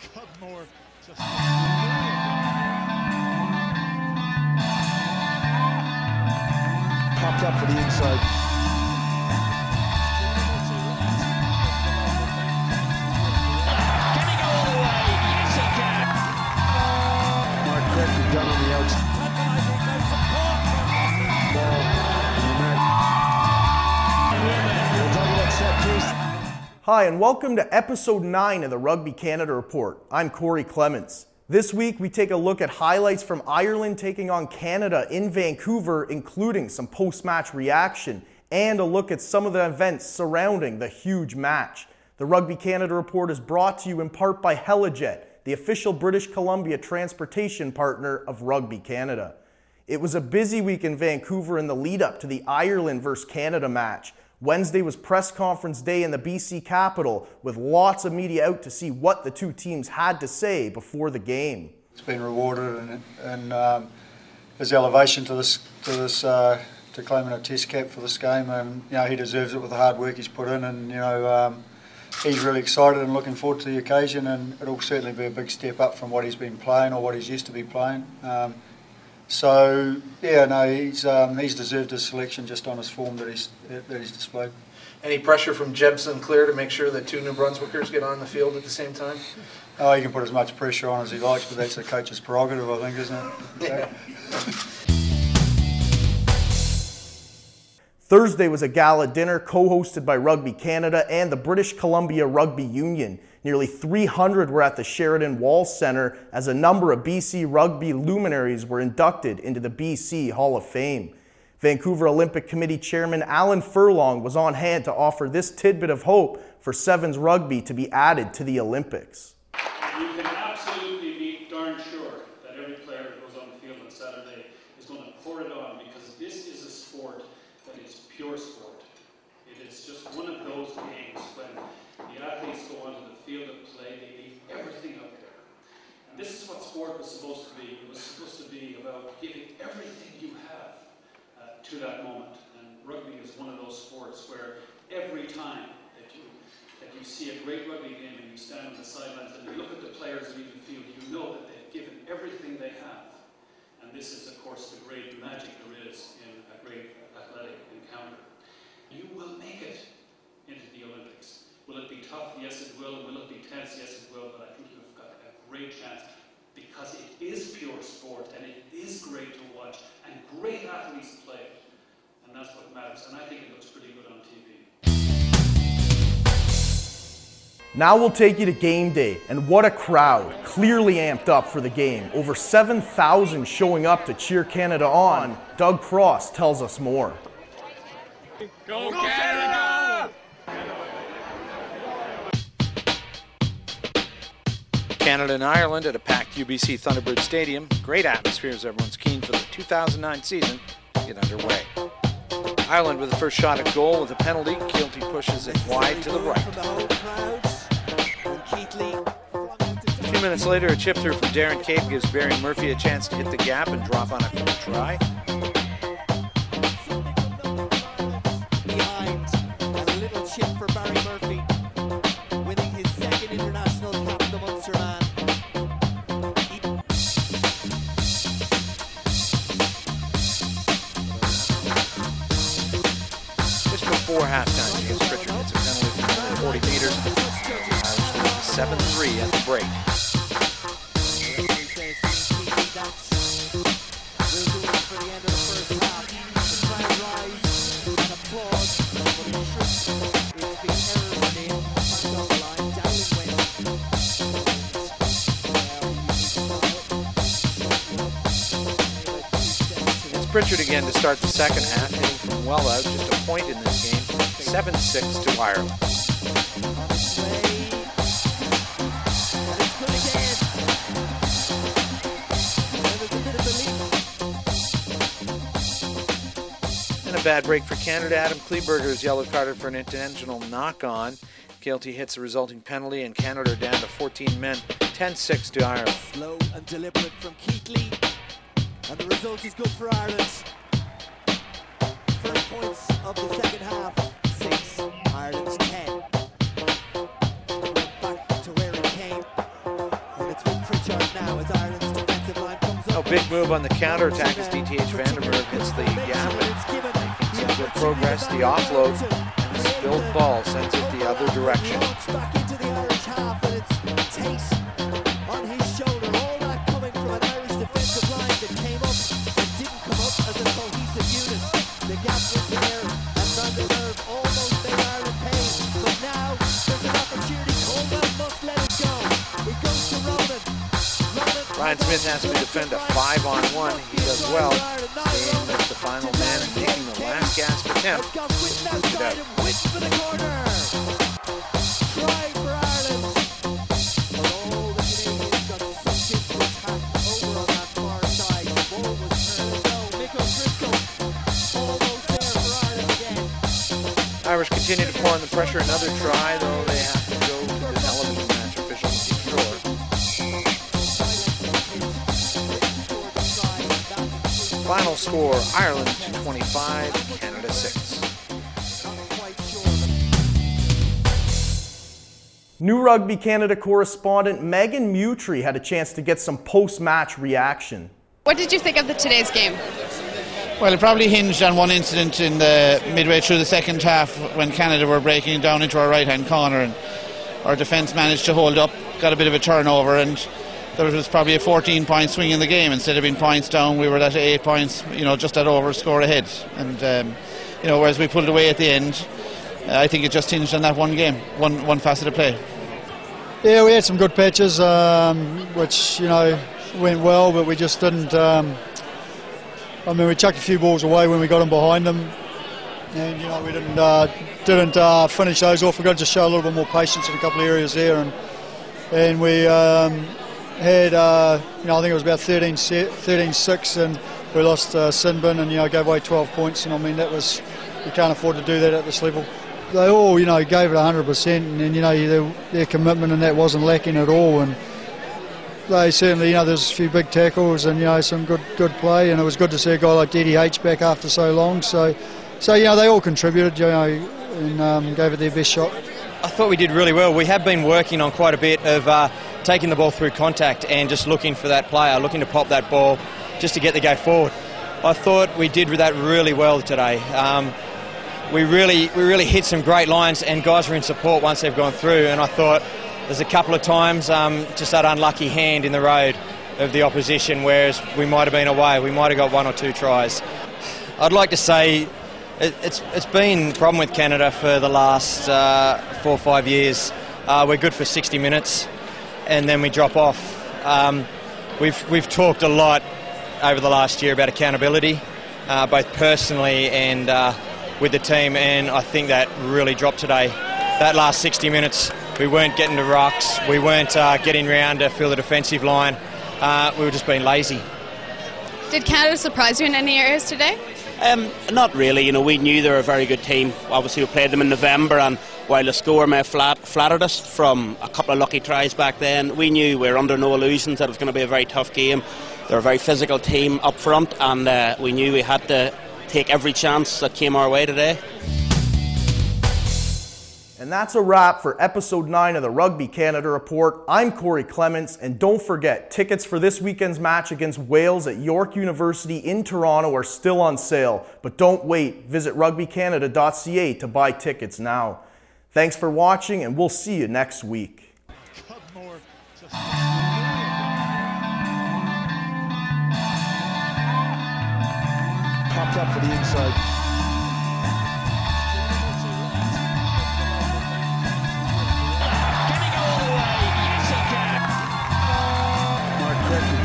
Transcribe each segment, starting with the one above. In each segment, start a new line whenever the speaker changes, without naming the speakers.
Cudmore just popped up for the inside. Can he go all the way? Yes, he can. Mark Cretton done on the outside.
Hi, and welcome to episode 9 of the Rugby Canada Report. I'm Corey Clements. This week, we take a look at highlights from Ireland taking on Canada in Vancouver, including some post-match reaction, and a look at some of the events surrounding the huge match. The Rugby Canada Report is brought to you in part by Helijet, the official British Columbia transportation partner of Rugby Canada. It was a busy week in Vancouver in the lead-up to the Ireland vs. Canada match. Wednesday was press conference day in the BC capital, with lots of media out to see what the two teams had to say before the game.
It's been rewarded in his elevation to claiming a test cap for this game, and he deserves it with the hard work he's put in, and he's really excited and looking forward to the occasion, and it'll certainly be a big step up from what he's been playing or what he's used to be playing. He's deserved his selection just on his form that he's displayed.
Any pressure from Jeb Sinclair to make sure that two New Brunswickers get on the field at the same time?
Oh, he can put as much pressure on as he likes, but that's the coach's prerogative, I think, isn't it?
Yeah.
Thursday was a gala dinner co-hosted by Rugby Canada and the British Columbia Rugby Union. Nearly 300 were at the Sheridan Walls Centre as a number of BC rugby luminaries were inducted into the BC Hall of Fame. Vancouver Olympic Committee Chairman Alan Furlong was on hand to offer this tidbit of hope for Sevens rugby to be added to the Olympics.
You can absolutely be darn sure that every player that goes on the field on Saturday is going to pour it on, because this is a sport that is pure sport. It is just one of those games when the athletes go onto the field and play, they leave everything out there. And this is what sport was supposed to be. It was supposed to be about giving everything you have to that moment. And rugby is one of those sports where every time that you see a great rugby game and you stand on the sidelines and you look at the players leaving the field, you know that they've given everything they have. And this is, of course, the great magic there is in a great athletic encounter. You will make it into the Olympics. Will it be tough? Yes, it will. Will it be tense? Yes, it will. But I think you've got a great chance, because it is pure sport and it is great to watch and great athletes play it. And that's what matters. And I think it looks pretty good on TV.
Now we'll take you to game day, and what a crowd, clearly amped up for the game. Over 7,000 showing up to cheer Canada on. Doug Cross tells us more.
Go Canada!
Canada and Ireland at a packed UBC Thunderbird Stadium. Great atmosphere as everyone's keen for the 2009 season to get underway. Ireland with the first shot at goal with a penalty. Keelty pushes it wide to the right. A few minutes later, a chip through from Darren Cape gives Barry Murphy a chance to hit the gap and drop on a quick try.
Behind, a little chip for Barry Murphy, winning his second international cap, the Munster man.
Just before halftime, James Pritchard hits a penalty from 40 meters. Irish lead 7-3 at the break. Pritchard again to start the second half, hitting from well out, just a point in this game, 7-6 to Ireland. And a bad break for Canada. Adam Kleberger is yellow carded for an intentional knock-on. Keelty hits the resulting penalty, and Canada are down to 14 men, 10-6 to Ireland.
Slow and deliberate from Keelty. And the result is good for Ireland. First points of the second half, 6, Ireland 10. Back to where it came.
A big move on the counter-attack as DTH Vanderberg hits the gap and making some good progress. The offload, and the spilled ball sends it the other direction.
Back into the Irish half, and it's Tate on his shoulder. All that coming from an Irish defensive line that came up and didn't come up as a cohesive unit. The gap was there, and Vanderberg almost they are in pain. But now there's an opportunity. Colwell must let it go. It goes to Ronan.
Ryan Smith has to defend a 5-on-1. He does well, staying as the final man and taking the last gasp attempt.
For the corner. Try for Ireland. Oh, the Canadians got sucked into attack over on that far side. The ball was turned low. Mick O'Driscoll almost there for Ireland again.
Irish continue to pour on the pressure. Another try, though they have to go to the television match official to be sure. Final score, Ireland 25, Canada 6.
New Rugby Canada correspondent Meghan Mutrie had a chance to get some post-match reaction.
What did you think of today's game?
Well, it probably hinged on one incident in the midway through the second half when Canada were breaking down into our right-hand corner, and our defence managed to hold up, got a bit of a turnover, and there was probably a 14-point swing in the game. Instead of being points down, we were at 8 points, just that over score ahead. And whereas we pulled away at the end, I think it just hinged on that one game, one facet of play.
Yeah, we had some good patches, which went well, but we just didn't. We chucked a few balls away when we got them behind them, and we didn't finish those off. We've got to just show a little bit more patience in a couple of areas there, and we had I think it was about 13-6, and we lost Sinbin and gave away 12 points, and that was, you can't afford to do that at this level. They all gave it 100%, and their commitment and that wasn't lacking at all, and they certainly there's a few big tackles and some good play, and it was good to see a guy like DDH back after so long. So they all contributed and gave it their best shot.
I thought we did really well. We have been working on quite a bit of taking the ball through contact and just looking for that player, looking to pop that ball just to get the gate forward. I thought we did that really well today. We really hit some great lines, and guys were in support once they've gone through, and I thought there's a couple of times just that unlucky hand in the road of the opposition, whereas we might have been away. We might have got 1 or 2 tries. I'd like to say it's been a problem with Canada for the last 4 or 5 years. We're good for 60 minutes and then we drop off. We've talked a lot over the last year about accountability, both personally and with the team, and I think that really dropped today. That last 60 minutes, we weren't getting to rucks, we weren't getting round to fill the defensive line, we were just being lazy.
Did Canada surprise you in any areas today?
Not really. We knew they were a very good team. Obviously we played them in November, and while the score may have flattered us from a couple of lucky tries back then, we knew we were under no illusions that it was going to be a very tough game. They're a very physical team up front, and we knew we had to take every chance that came our way today.
And that's a wrap for episode 9 of the Rugby Canada Report. I'm Corey Clements, and don't forget, tickets for this weekend's match against Wales at York University in Toronto are still on sale. But don't wait, visit rugbycanada.ca to buy tickets now. Thanks for watching, and we'll see you next week.
Popped up for the inside.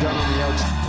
Done on the outside.